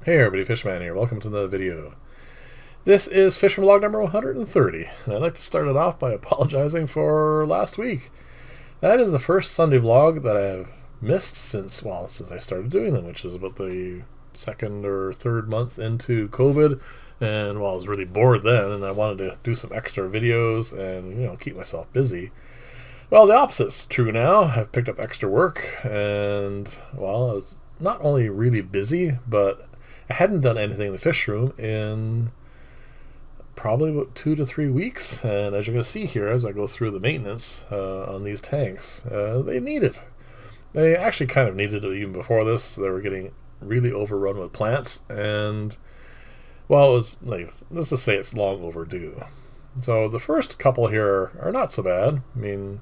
Hey everybody, Fishman here. Welcome to another video. This is Fishman Vlog number 130, and I'd like to start it off by apologizing for last week. That is the first Sunday vlog that I have missed since I started doing them, which is about the second or third month into COVID. And I was really bored then, and I wanted to do some extra videos and keep myself busy. Well, the opposite's true now. I've picked up extra work, and I was not only really busy, but I hadn't done anything in the fish room in probably about 2 to 3 weeks, and as you're going to see here as I go through the maintenance on these tanks, they need it. They actually kind of needed it even before this. They were getting really overrun with plants, and it was like, let's just say it's long overdue. So the first couple here are not so bad. I mean,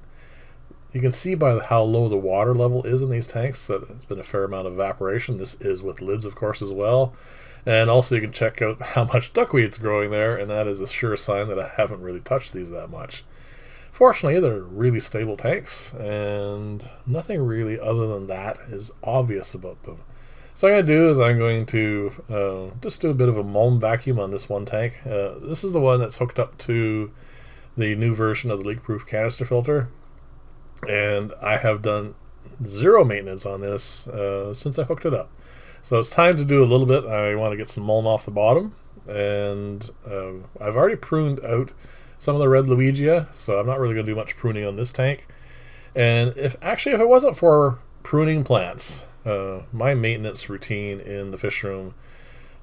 you can see by how low the water level is in these tanks that it's been a fair amount of evaporation. This is with lids, of course, as well. And also you can check out how much duckweed's growing there, and that is a sure sign that I haven't really touched these that much. Fortunately, they're really stable tanks, and nothing really other than that is obvious about them. So what I'm going to do is I'm going to just do a bit of a mulm vacuum on this one tank. This is the one that's hooked up to the new version of the leak-proof canister filter. And I have done zero maintenance on this since I hooked it up. So it's time to do a little bit. I want to get some mulm off the bottom, and I've already pruned out some of the red Luigia, so I'm not really going to do much pruning on this tank. And if it wasn't for pruning plants, my maintenance routine in the fish room,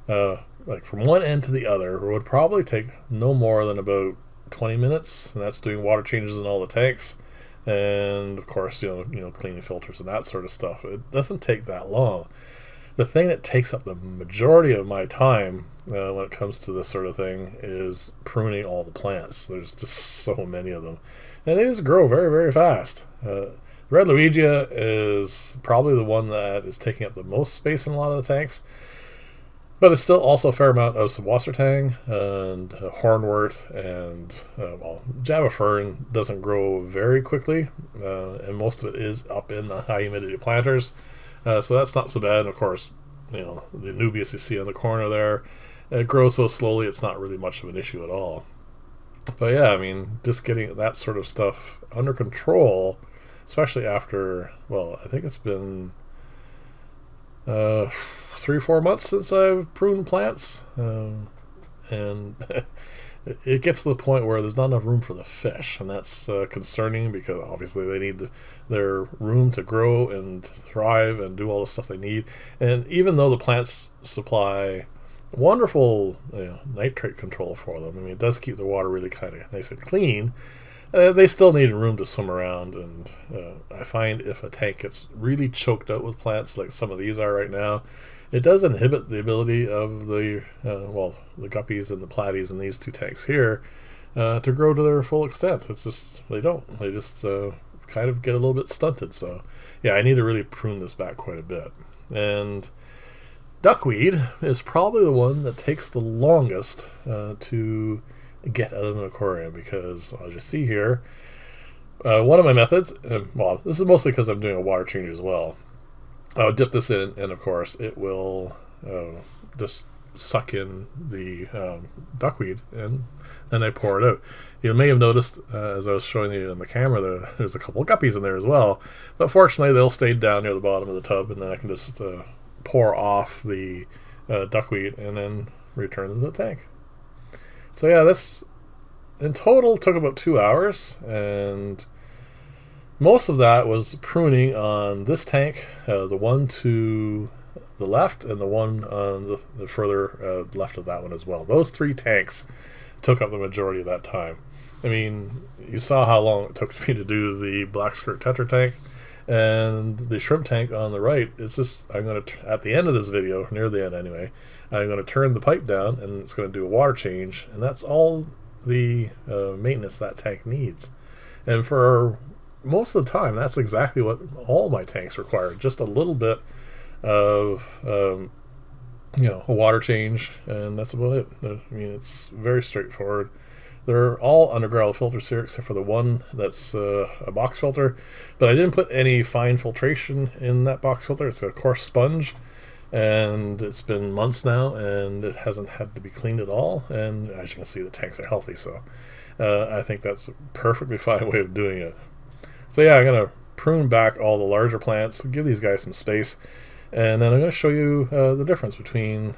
like from one end to the other, would probably take no more than about 20 minutes, and that's doing water changes in all the tanks. And of course, cleaning filters and that sort of stuff. It doesn't take that long. The thing that takes up the majority of my time when it comes to this sort of thing is pruning all the plants. There's just so many of them, and they just grow very, very fast. Red Luigia is probably the one that is taking up the most space in a lot of the tanks. But there's still also a fair amount of Wassertang and hornwort, and Java fern doesn't grow very quickly, and most of it is up in the high humidity planters, so that's not so bad. And of course, the Nubius you see on the corner there, it grows so slowly it's not really much of an issue at all. But yeah, I mean, just getting that sort of stuff under control, especially after, I think it's been 3 or 4 months since I've pruned plants, and it gets to the point where there's not enough room for the fish, and that's concerning, because obviously they need their room to grow and thrive and do all the stuff they need. And even though the plants supply wonderful nitrate control for them, I mean, it does keep the water really kind of nice and clean, they still need room to swim around. And I find if a tank gets really choked out with plants like some of these are right now, it does inhibit the ability of the guppies and the platies in these two tanks here to grow to their full extent. It's just, they just kind of get a little bit stunted. So yeah, I need to really prune this back quite a bit. And duckweed is probably the one that takes the longest to get out of an aquarium, because as you see here, one of my methods, this is mostly because I'm doing a water change as well. I'll dip this in, and of course it will just suck in the duckweed, and then I pour it out. You may have noticed as I was showing you on the camera, there's a couple of guppies in there as well, but fortunately they'll stay down near the bottom of the tub, and then I can just pour off the duckweed and then return them to the tank. So yeah, this in total took about 2 hours, and most of that was pruning on this tank, the one to the left, and the one on the further left of that one as well. Those 3 tanks took up the majority of that time. I mean, you saw how long it took me to do the black skirt tetra tank, and the shrimp tank on the right. It's just, I'm going to, at the end of this video, near the end anyway, I'm going to turn the pipe down, and it's going to do a water change, and that's all the maintenance that tank needs. And for most of the time, that's exactly what all my tanks require. Just a little bit of a water change, and that's about it. I mean, it's very straightforward. They're all underground filters here, except for the one that's a box filter. But I didn't put any fine filtration in that box filter. It's a coarse sponge. and it's been months now, and it hasn't had to be cleaned at all. And as you can see, the tanks are healthy, so I think that's a perfectly fine way of doing it. So yeah, I'm going to prune back all the larger plants, give these guys some space, and then I'm going to show you the difference between,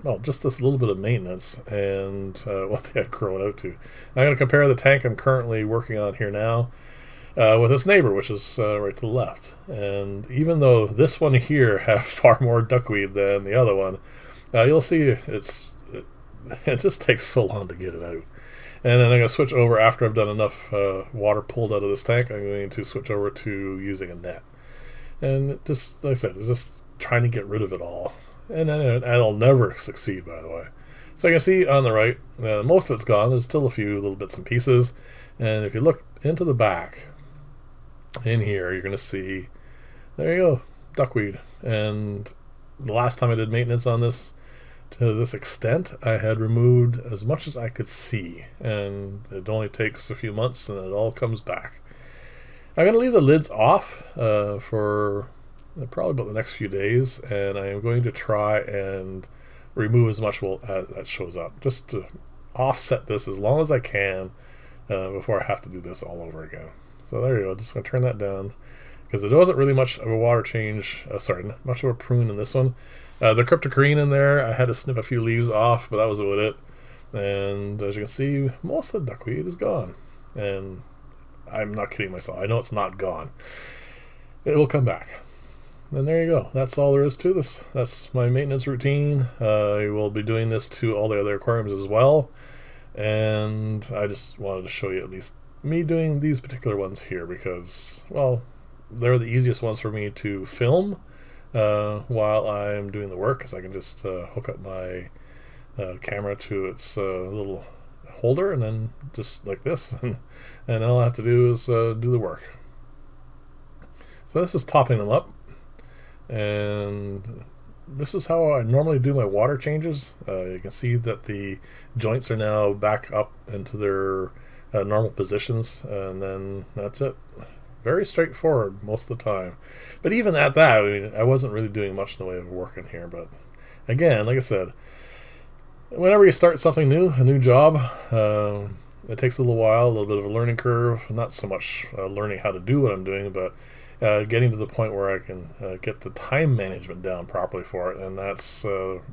well, just this little bit of maintenance and what they had grown out to. I'm going to compare the tank I'm currently working on here now with its neighbor, which is right to the left. And even though this one here have far more duckweed than the other one, you'll see it just takes so long to get it out. And then I'm going to switch over after I've done enough water pulled out of this tank. I'm going to switch over to using a net. And it just, like I said, it's just trying to get rid of it all. And then I'll never succeed, by the way. So you can see on the right, most of it's gone. There's still a few little bits and pieces. And if you look into the back, in here, you're going to see, there you go, duckweed. And the last time I did maintenance on this, to this extent, I had removed as much as I could see. And it only takes a few months and it all comes back. I'm going to leave the lids off for probably about the next few days, and I am going to try and remove as much as that shows up, just to offset this as long as I can before I have to do this all over again. So there you go, just going to turn that down, because there wasn't really much of a water change, not much of a prune in this one. The cryptococcus in there, I had to snip a few leaves off, but that was about it. And as you can see, most of the duckweed is gone. And I'm not kidding myself, I know it's not gone. It will come back. And there you go. That's all there is to this. That's my maintenance routine. I will be doing this to all the other aquariums as well. And I just wanted to show you at least me doing these particular ones here because, well, they're the easiest ones for me to film while I'm doing the work, because I can just hook up my camera to its little holder and then just like this. And all I have to do is do the work. So this is topping them up. And this is how I normally do my water changes. You can see that the joints are now back up into their normal positions, and then that's it. Very straightforward most of the time. But even at that, I mean, I wasn't really doing much in the way of work in here. But again, like I said, whenever you start something new, a new job, it takes a little while, a little bit of a learning curve. Not so much learning how to do what I'm doing, but getting to the point where I can get the time management down properly for it. And that's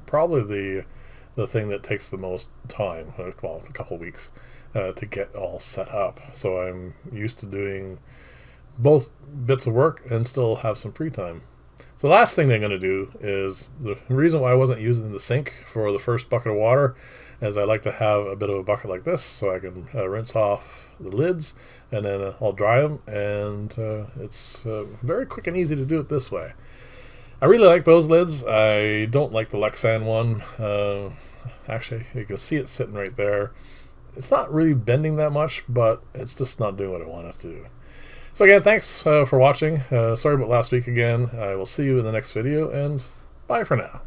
probably the thing that takes the most time, well, a couple of weeks, to get all set up. So I'm used to doing both bits of work and still have some free time. So the last thing I'm going to do is, the reason why I wasn't using the sink for the first bucket of water is I like to have a bit of a bucket like this so I can rinse off the lids, and then I'll dry them, and it's very quick and easy to do it this way. I really like those lids. I don't like the Lexan one. Actually, you can see it sitting right there. It's not really bending that much, but it's just not doing what I want it to do. So again, thanks for watching. Sorry about last week again. I will see you in the next video, and bye for now.